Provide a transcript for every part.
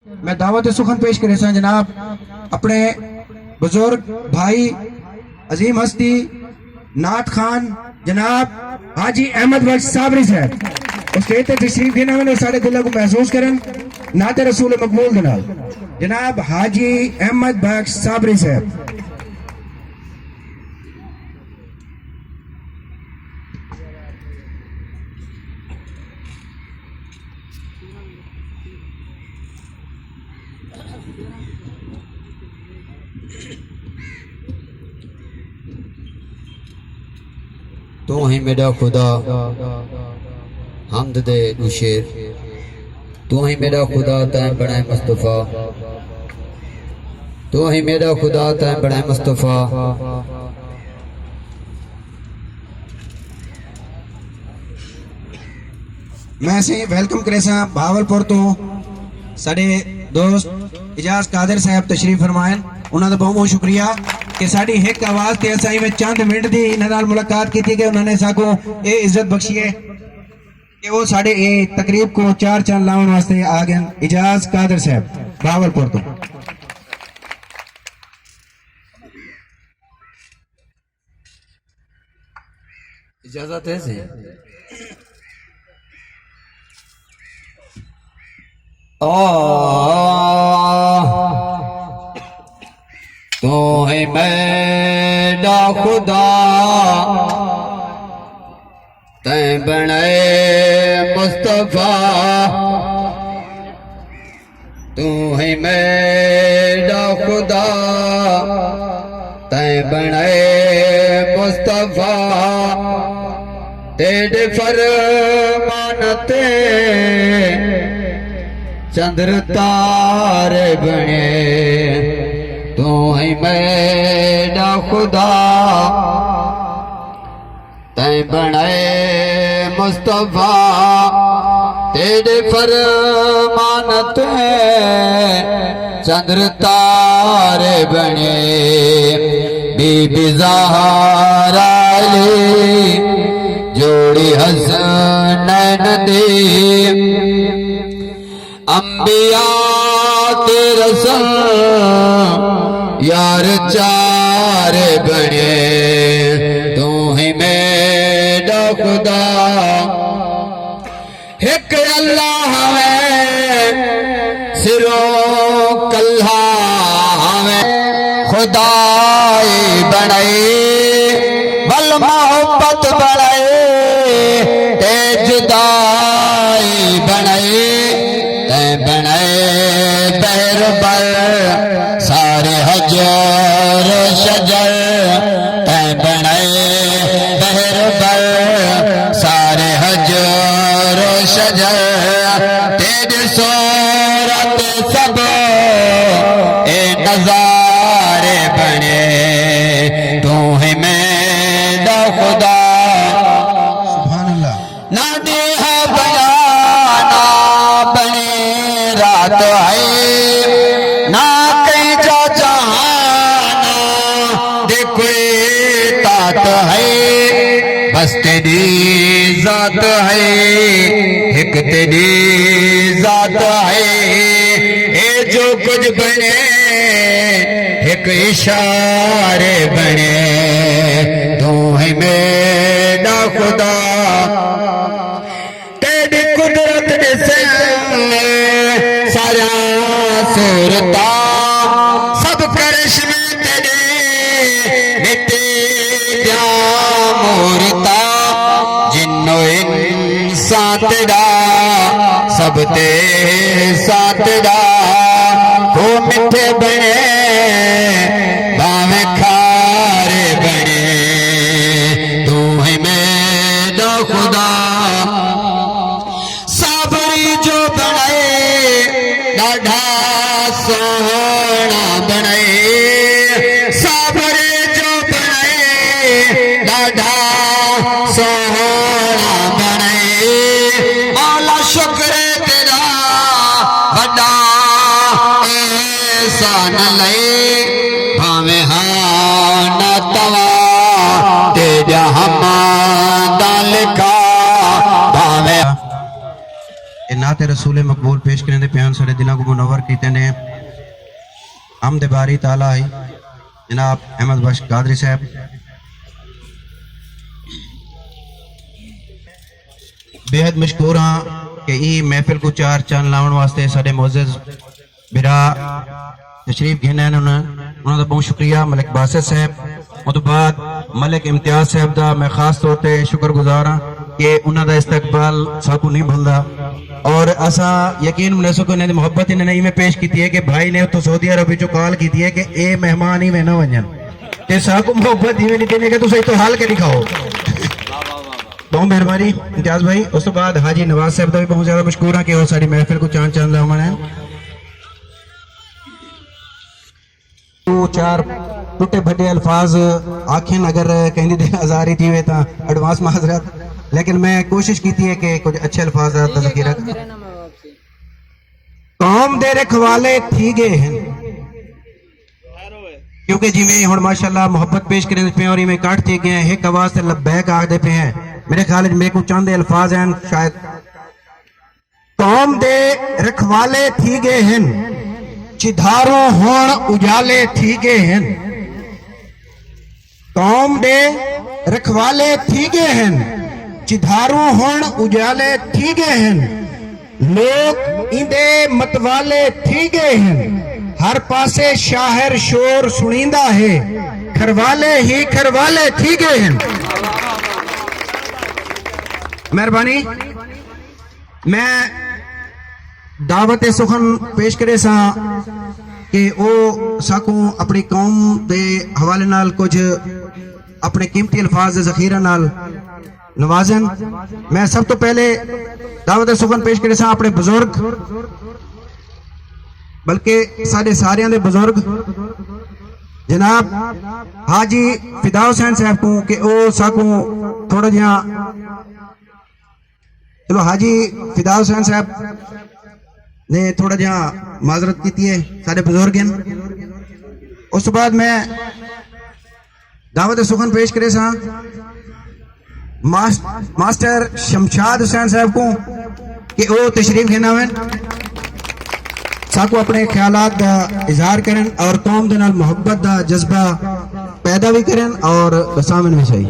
मैं दावत सुखन पेश करे सा जनाब अपने बुजुर्ग भाई अजीम हस्ती नात खान जनाब हाजी अहमद बख्श साबरी साहब उस स्टेज ते तशरीफ देना मैंने सारे दिलों को महसूस करन नाते रसूल मकबूल दे नाल जनाब हाजी अहमद बख्श साबरी साहब। तू ही मेरा खुदा हमद दे शेर, तू ही मेरा खुदा तैं बनाए मुस्तफा, तू ही मेरा खुदा तैं बनाए मुस्तफा। मैं से वेलकम करे सा भावलपुर तो साडे दोस्त इजाज कादिर साहब तशरीफ फरमायन उन्होंने बहुत बहुत शुक्रिया कि साड़ी एक आवाज ते असाई में चंद मिनट दी इन्हां नाल मुलाकात की कि उन्होंने साको ये इज्जत बख्शी है कि वो साडे ये तकरीब को चार चांद लाने वास्ते आ गए। इजाज कादिर साहब भावलपुर तो इजाजत है से तू है मेरा खुदा तैं बनाए मुस्तफा, तू है मेरा खुदा तैं बनाए मुस्तफा। तेरे फरमान ते चंद्र तारे बने, तू है मेरा खुदा तैं बनाए मुस्तफा। तेरे फरमान ते चंद्र तारे बने, बीबी ज़हरा जोड़ी हसनैन दी, अंबिया के रसूल यार चार बने, तू ही मेरा खुदा। एक अल्लाह है सिरों कल्हा है, खुदाई बनाई वल मोहब्बत बनाई, ते जुदाई बनाई, ते बनाए बहर बर सारे हजर शजर, ते बनाए बहर बर सारे हजर शजर। तेरी सूरत सब ए नजारे बने, तू है मेरा खुदा। सुभान अल्लाह। ना देह बयाना बने रात है, ना कहीं जा जहाना देखो तात है, बस तेरी जात है एक तेरी जात है। ये जो कुछ बने एक इशारे बने, तू है मेरा खुदा। तेरी कुदरत ने सारा सूरता सब करिश्मे तेरे मिटे क्या मूरता, जिन्नो इंसान तेरा सब ते साथ दा को मिठे बने भावे खारे बने, तू है मेरा खुदा। साबरी जो बनाए डाढ़ा सोहना बनाए, साबरी जो बनाए डाढ़ा सोहना बनाए। मौला शुक्र तेरा बड़ा एहसान लए, भावे हाँ न तवा तेरा हम लिखा भावे। नात नाते रसूल मकबूल पेश करें प्यान सारे दिलों को मुनव्वर कीते ने हमद बारी ताला है जनाब अहमद बख्श कादरी साहब। बेहद मशकूर हाँ कि ई महफिल को चार चंद लाने वास्ते साडे मोअज़्ज़ज़ बिरा तशरीफ घेने उन्होंने बहुत शुक्रिया मलिक बासित साहब और तो बाद मलिक इम्तियाज साहब का मैं खास तौर पर शुक्रगुजार हाँ कि उन्होंने इस्तकबाल साकू नहीं भूलता और असा यकीन मने सको इन्हें मोहब्बत इन्हें में पेश की है कि भाई ने तो सऊदी अरब जो कॉल की है कि ए मेहमान ही में ना वजन ते साकू मोहब्बत ही में नहीं देने के तो सही तो हाल के दिखाओ। बहुत मेहरबानी इम्तियाज भाई। उस तो बाद हाजी नवाज साहब का भी बहुत ज्यादा मशकूर है कि वो सारी महफिल को चांद चांद लावन है। दो चार टूटे भटे अल्फाज आखिन अगर कहीं दी आजारी थी वे ता एडवांस माजरत, लेकिन मैं कोशिश की है कि कुछ अच्छे अल्फाज तज़किरा कौम दे रखवाले थी गए हैं क्योंकि जिमें हुण माशाअल्लाह मोहब्बत पेश करें पे और इवें काट थे गए हैं एक आवाज से लब्बैक आखदे पे हैं। मेरे ख्याल मेरे को चंद अल्फाज हैं शायद कौम दे रखवाले थी गए हैं चिधारों होण उजाले थी गए हैं कौम दे रखवाले थी गए हैं चिधारों होण उजाले थी गए हैं लोग इंदे मतवाले थी गए हैं हर पासे शाहर शोर सुनींदा है खरवाले ही खरवाले थी गए हैं। मेहरबानी मैं दावत सुखन पेश करे सा कि वो साकू अपनी कौम के हवाले नाल कुछ अपने कीमती अल्फाज जखीरा नाल नवाजन। मैं सब तो पहले दावत सुखन पेश करे सा अपने बुजुर्ग बल्कि साढ़े सारे दे बुजुर्ग जनाब हाजी फिदा हुसैन साहब को कि वो साकू थोड़ा जिहा चलो हाजी फिदा हुसैन साहब ने थोड़ा जिहा माजरत की है सारे बुजुर्ग हैं। उस बाद मैं दावत सुखन पेश करे सा मास्टर शमशाद हुसैन साहब को कि वो तशरीफ घेना वे साकू अपने ख्यालात का इजहार करें और कौम दे नाल मोहब्बत का जज्बा पैदा भी करें और बसावन भी सही।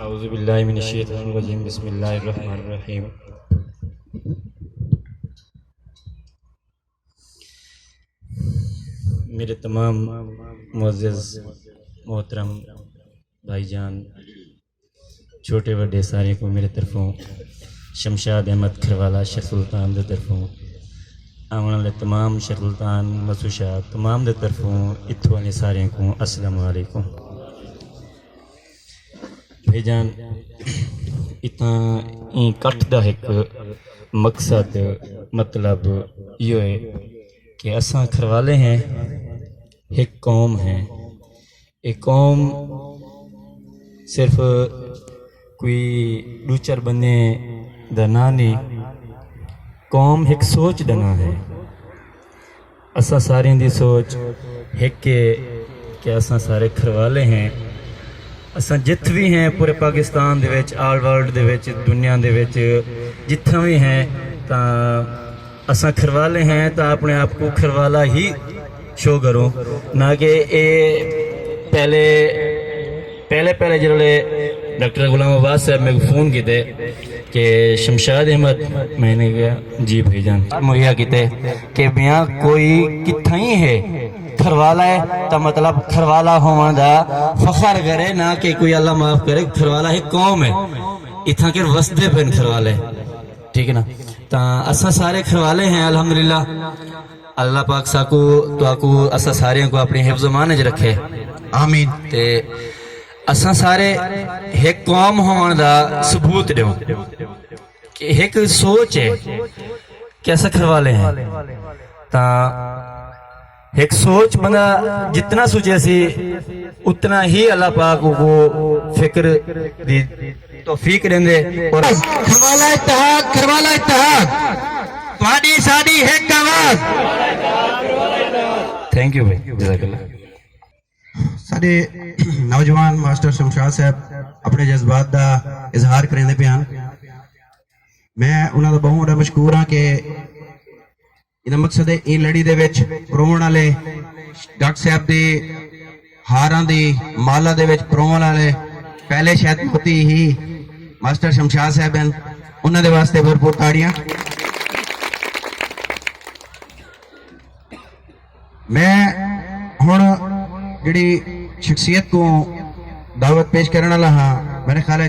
औज़ु बिल्लाहि मिनश शैतानिर रजीम बिस्मिल्लाहिर रहमानिर रहीम। मेरे तमाम मुअज़्ज़ज़ मोहतरम भाईजान छोटे बड़े सारे को मेरे तरफों शमशाद अहमद खरवाला शेख सुल्तान के तरफों आने वाले तमाम शेख सुल्तान मसूशा तमाम के तरफों इत्थों वाले सारे को अस्सलाम वालेकुम। भाईजान इतना कट का एक मकसद मतलब यो है कि असा खरवाले हैं एक कौम है। एक कौम सिर्फ कोई दो चार बंदे दा ना नहीं कौम एक सोच दना है। असा सारे दी सोच एक कि असा सारे खरवाले हैं असा जित भी हैं पूरे पाकिस्तान दे विच ऑल वर्ल्ड दे विच दुनिया दे विच जितना भी हैं ता असा खरवाले हैं तो अपने आप को खरवाला ही शो करो ना कि पहले पहले पहले जिले डॉक्टर गुलाम अब्बास साहब मेरे को फ़ोन किए कि शमशाद अहमद मैंने कहा जी भाईजान मुहैया किते कि मियाँ कोई कितना ही है खरवाला है तो मतलब खरवाला होने का फखर करे ना कि कोई अल्लाह माफ करे खरवाला है कौम है इतना के वसदे पे खरवाले ठीक है ना। तो असा सारे खरवाले हैं अल्हम्दुलिल्लाह अल्लाह पाक साकू तो आकू असा सारे को अपनी हिफ्ज़ मान च रखे आमीन। ते असा सारे एक कौम होने का सबूत दो कि एक सोच है कि असा खरवाले हैं ता एक सोच बंदा जितना सोचे सी उतना ही अल्लाह पाक को फिक्र दी तौफीक देंदे और खरवाला इत्तेहाद तुम्हारी साडी एक आवाज। थैंक यू भाई जज़ाकल्लाह। ਸਾਡੇ ਨੌਜਵਾਨ ਮਾਸਟਰ ਸ਼ਮਸ਼ਾਦ ਸਾਹਿਬ ਆਪਣੇ ਜਜ਼ਬਾਤ ਦਾ ਇਜ਼ਹਾਰ ਕਰਦੇ ਪਏ ਹਨ। ਮੈਂ ਉਹਨਾਂ ਦਾ ਬਹੁਤ ਵੱਡਾ ਮਸ਼ਕੂਰ ਹਾਂ ਕਿ ਇਹਦਾ ਮਕਸਦ ਹੈ ਇਹ ਲੜੀ ਦੇ ਵਿੱਚ ਪਰੋਵਣ ਵਾਲੇ ਡਾਕਟਰ ਸਾਹਿਬ ਦੇ ਹਾਰਾਂ ਦੀ ਮਾਲਾ ਦੇ ਵਿੱਚ ਪਰੋਵਣ ਵਾਲੇ ਪਹਿਲੇ ਸ਼ਾਇਦ ਮੋਤੀ ਹੀ ਮਾਸਟਰ ਸ਼ਮਸ਼ਾਦ ਸਾਹਿਬ ਹਨ। ਉਹਨਾਂ ਦੇ ਵਾਸਤੇ ਭਰਪੂਰ ਤਾੜੀਆਂ। मैं हुण जिहड़ी शख्सियत को दावत पेश करने वाला हाँ, मेरे ख्याल